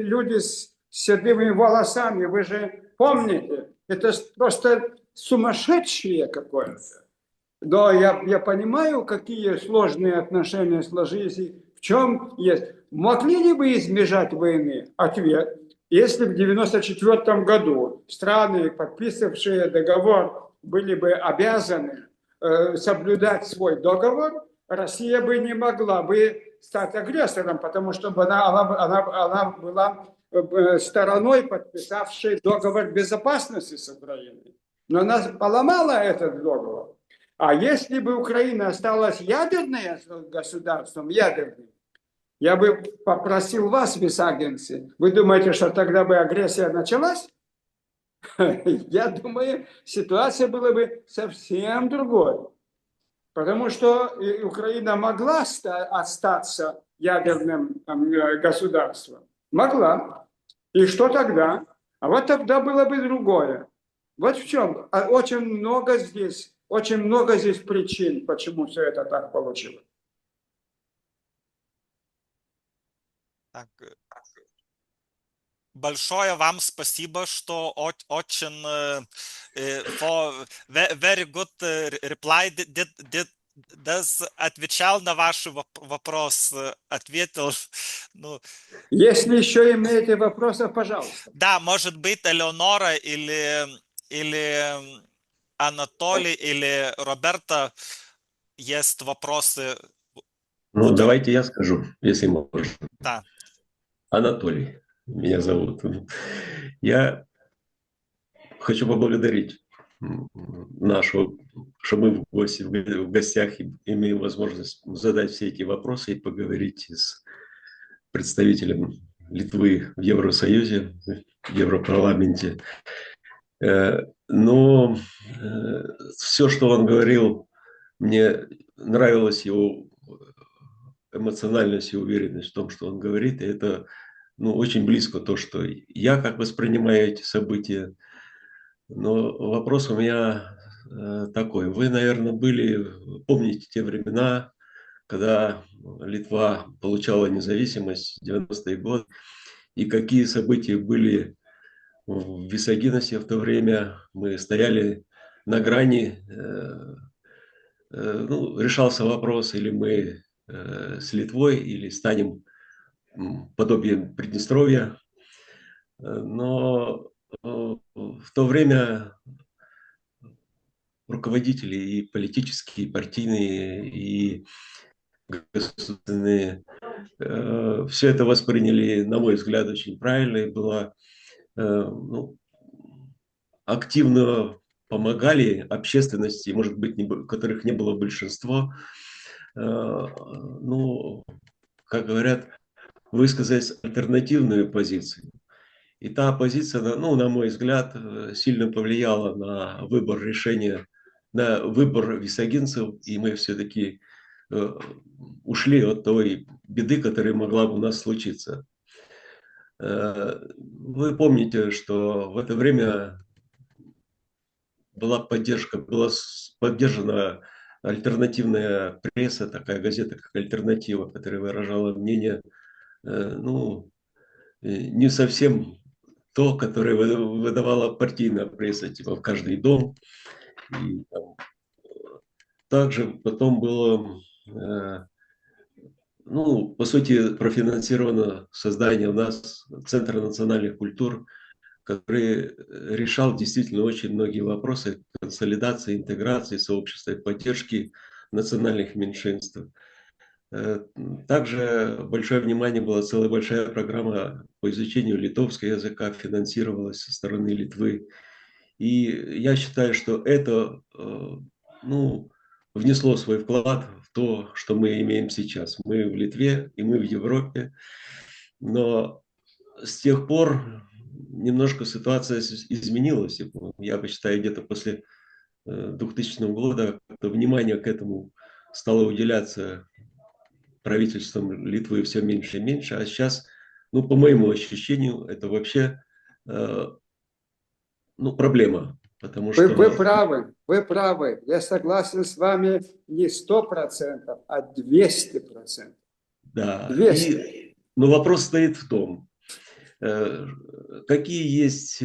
люди с седыми волосами, вы же помните, это просто сумасшедшее какое-то. Но я понимаю, какие сложные отношения сложились, и в чем есть. Могли ли вы избежать войны? Ответ. Если в 1994 году страны, подписавшие договор, были бы обязаны соблюдать свой договор, Россия бы не могла бы стать агрессором, потому что она была стороной, подписавшей договор безопасности с Украиной. Но она поломала этот договор. А если бы Украина осталась ядерным государством, я бы попросил вас, висагенцы, вы думаете, что тогда бы агрессия началась? Я думаю, ситуация была бы совсем другой. Потому что Украина могла остаться ядерным государством. Могла. И что тогда? А вот тогда было бы другое. Вот в чем. Очень много здесь причин, почему все это так получилось. Так. Большое вам спасибо, что очень for very good reply. Отвечал на ваши вопросы, ответил. Ну, если еще имеете вопросы, пожалуйста. Да, может быть, Элеонора или Анатолий или Роберта есть вопросы. Ну, давайте я скажу, если можно. Да. Анатолий меня зовут. Я хочу поблагодарить нашу, что мы в гостях имеем возможность задать все эти вопросы и поговорить с представителем Литвы в Евросоюзе, в Европарламенте. Но все, что он говорил, мне нравилась его эмоциональность и уверенность в том, что он говорит. И это очень близко то, что я как воспринимаю эти события. Но вопрос у меня такой. Вы, наверное, помните те времена, когда Литва получала независимость в 90-е годы, и какие события были в Висагиносе в то время. Мы стояли на грани, решался вопрос, или мы с Литвой, или станем подобием Приднестровья. Но в то время руководители и политические, и партийные, и государственные все это восприняли, на мой взгляд, очень правильно, и было активно помогали общественности, может быть, которых не было большинство, как говорят, высказать альтернативную позицию. И та позиция, на мой взгляд, сильно повлияла на выбор решения, на выбор висагинцев, и мы все-таки ушли от той беды, которая могла бы у нас случиться. Вы помните, что в это время была поддержана альтернативная пресса, такая газета, как «Альтернатива», которая выражала мнение, не совсем то, которое выдавала партийная пресса, типа «В каждый дом». И, также потом было, по сути, профинансировано создание у нас Центра национальных культур, который решал действительно очень многие вопросы консолидации, интеграции сообщества и поддержки национальных меньшинств. Также большое внимание было, целая большая программа по изучению литовского языка финансировалась со стороны Литвы. И я считаю, что это внесло свой вклад в то, что мы имеем сейчас. Мы в Литве и мы в Европе. Но с тех пор немножко ситуация изменилась. Я считаю, где-то после 2000 года внимание к этому стало уделяться правительством Литвы все меньше и меньше. А сейчас, по моему ощущению, это вообще проблема. Потому что... Вы правы. Я согласен с вами не 100%, а 200%. Да. 200. Но вопрос стоит в том, какие есть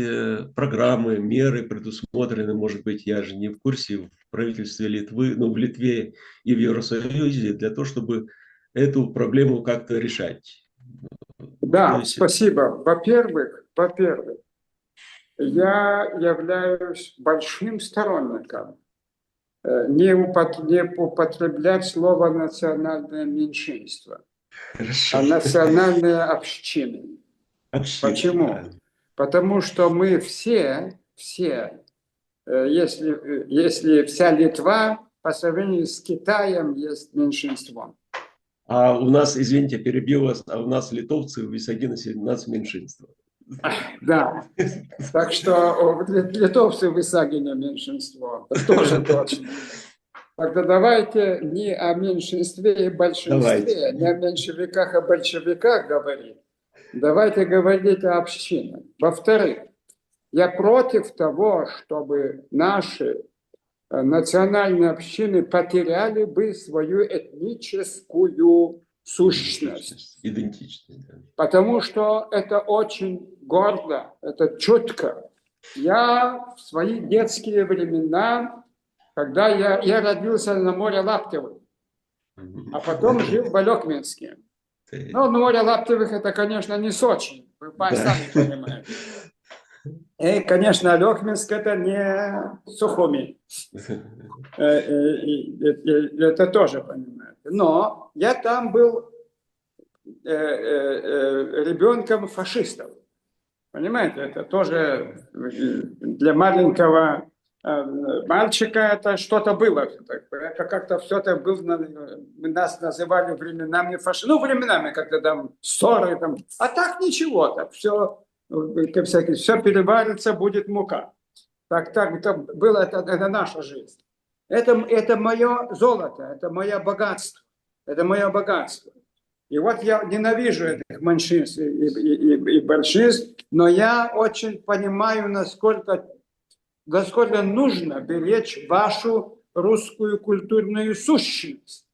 программы, меры предусмотрены, может быть, я же не в курсе, в правительстве Литвы, но в Литве и в Евросоюзе, для того, чтобы эту проблему как-то решать. Да, спасибо. Во-первых, я являюсь большим сторонником не употреблять слово «национальное меньшинство», а «национальные общины». Почему? Да. Потому что мы все, если вся Литва по сравнению с Китаем есть меньшинством. А у нас, извините, перебью вас, а у нас литовцы в Висагиносе, у нас меньшинство. Да, так что литовцы в Висагине меньшинство, это тоже точно. Тогда давайте не о меньшинстве и большинстве, не о меньшевиках, а большевиках говорить. Давайте говорить о общинах. Во-вторых, я против того, чтобы наши национальные общины потеряли бы свою этническую сущность. Идентичность. Да. Потому что это очень гордо, это чутко. Я в свои детские времена, когда я родился на море Лаптевых, а потом жил в Алекминске. Но море Лаптевых это, конечно, не Сочи, вы сами понимаете. И, конечно, Алекминск это не Сухуми. Это тоже понимаете. Но я там был ребенком фашистов. Понимаете, это тоже для маленького мальчика, это что-то было. Это как-то все это было, нас называли временами фашизма. Ну, временами, когда там ссоры, там. А так ничего, так все, все переварится, будет мука. Так, это было, это наша жизнь. Это мое золото, это мое богатство. Это мое богатство. И вот я ненавижу этих меньшинств и большинств, но я очень понимаю, насколько нужно беречь вашу русскую культурную сущность.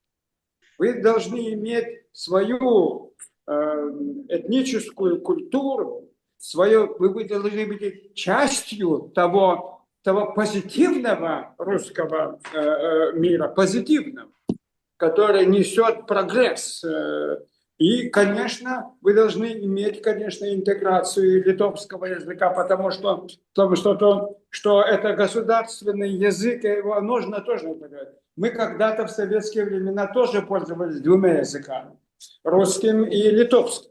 Вы должны иметь свою этническую культуру, вы должны быть частью того позитивного русского мира, позитивного, который несет прогресс. И, конечно, вы должны иметь, конечно, интеграцию литовского языка, потому что это государственный язык, и его нужно тоже понимать. Мы когда-то в советские времена тоже пользовались двумя языками, русским и литовским.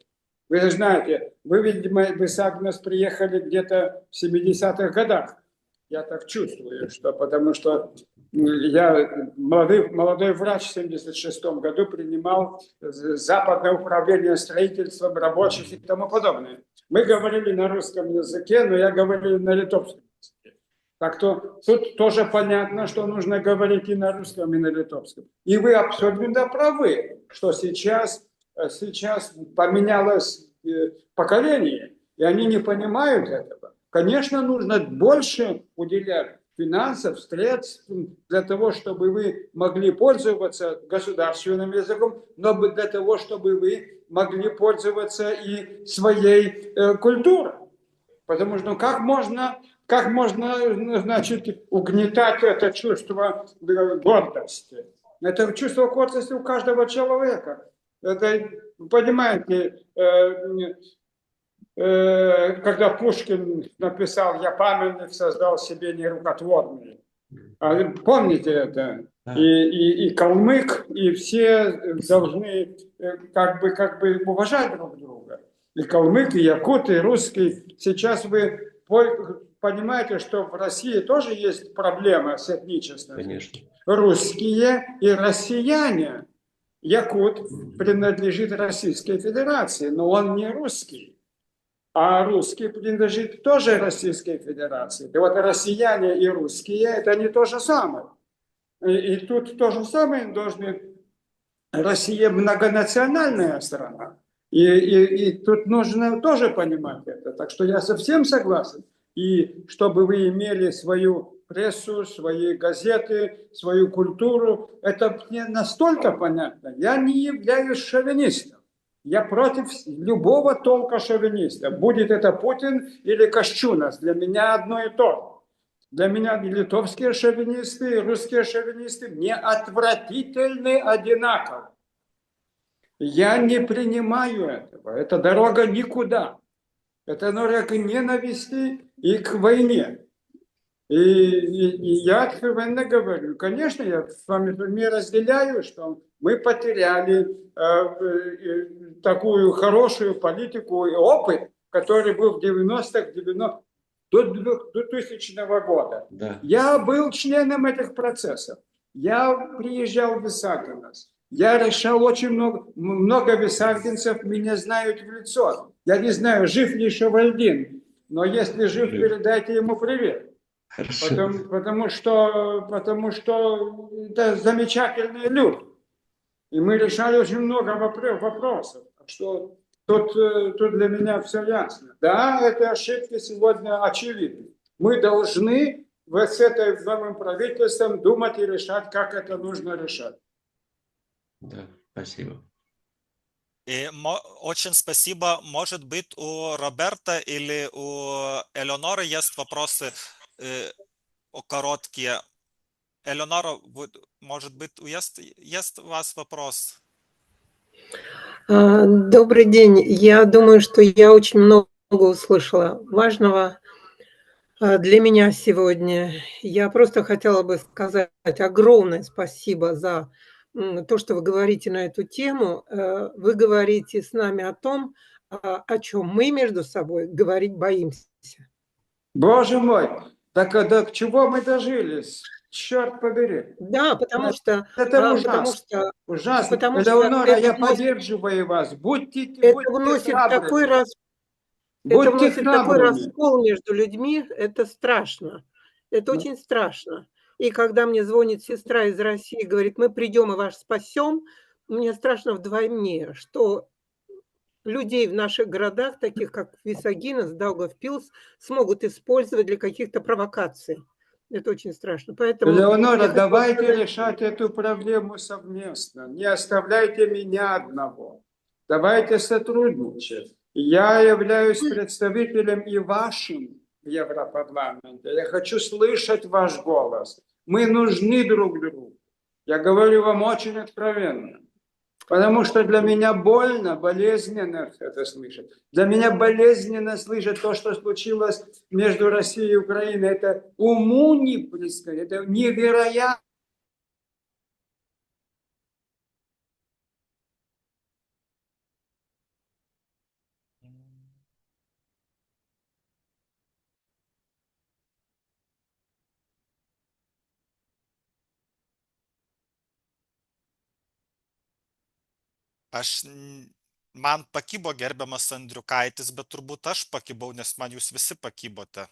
Вы же знаете, вы, видимо, в Исагнес приехали где-то в 70-х годах. Я так чувствую, потому что я молодой врач в 1976 году принимал Западное управление строительством рабочих и тому подобное. Мы говорили на русском языке, но я говорил на литовском языке. Так что тут тоже понятно, что нужно говорить и на русском, и на литовском. И вы абсолютно правы, что сейчас поменялось поколение, и они не понимают этого. Конечно, нужно больше уделять финансов, средств для того, чтобы вы могли пользоваться государственным языком, но для того, чтобы вы могли пользоваться и своей культурой. Потому что как можно, значит, угнетать это чувство гордости? Это чувство гордости у каждого человека. Это, понимаете, когда Пушкин написал «Я памятник создал себе нерукотворный». Помните это? И калмык, и все должны как бы уважать друг друга. И калмык, и якут, и русский. Сейчас вы понимаете, что в России тоже есть проблема с этничеством. Конечно. Русские и россияне. Якут принадлежит Российской Федерации, но он не русский. А русский принадлежит тоже Российской Федерации. И вот россияне и русские – это не то же самое. И тут то же самое должны... Россия многонациональная страна. И тут нужно тоже понимать это. Так что я совсем согласен. И чтобы вы имели свою прессу, свои газеты, свою культуру, это мне настолько понятно. Я не являюсь шовинистом. Я против любого толка шовиниста. Будет это Путин или Кощунас. Для меня одно и то же. Для меня и литовские шовинисты, и русские шовинисты мне отвратительны одинаково. Я не принимаю этого. Это дорога никуда. Это дорога к ненависти и к войне. И я откровенно говорю, конечно, я с вами не разделяю, что мы потеряли такую хорошую политику и опыт, который был в 90-х, до 2000 года. Да. Я был членом этих процессов. Я приезжал в Исагнес. Я решал очень много висагинцев меня знают в лицо. Я не знаю, жив ли Шевальдин, но если жив, передайте ему привет. Потому что это замечательные люди. И мы решали очень много вопросов. Так что тут для меня все ясно. Да, эти ошибки сегодня очевидны. Мы должны с этим новым правительством думать и решать, как это нужно решать. Да, спасибо. И очень спасибо. Может быть, у Роберта или у Элеоноры есть вопросы короткие. Элеонора, может быть, есть у вас вопрос? Добрый день. Я думаю, что я очень много услышала важного для меня сегодня. Я просто хотела бы сказать огромное спасибо за то, что вы говорите на эту тему. Вы говорите с нами о том, о чем мы между собой говорить боимся. Боже мой, Так до чего мы дожились? Черт побери. Да, потому что, Это потому ужасно. что, Ужасно. потому что Элеонора, это я вносит, поддерживаю вас. Будьте это вносит такой храбрыми. это Будьте вносит такой храбрыми. раскол между людьми, это страшно. Это Ну. очень страшно. И когда мне звонит сестра из России и говорит, мы придем и вас спасем, мне страшно вдвойне, что людей в наших городах, таких как Висагинес, Даугавпилс, смогут использовать для каких-то провокаций. Это очень страшно. Поэтому Элеонора, я хочу давайте сказать, решать эту проблему совместно. Не оставляйте меня одного. Давайте сотрудничать. Я являюсь представителем и вашим в Европарламенте. Я хочу слышать ваш голос. Мы нужны друг другу. Я говорю вам очень откровенно. Потому что для меня больно, болезненно это слышать. Для меня болезненно слышать то, что случилось между Россией и Украиной. Это уму не близко, это невероятно. Man pakibo gerbiamas Andriukaitis, bet turbūt aš pakibau, nes man jūs visi pakibote.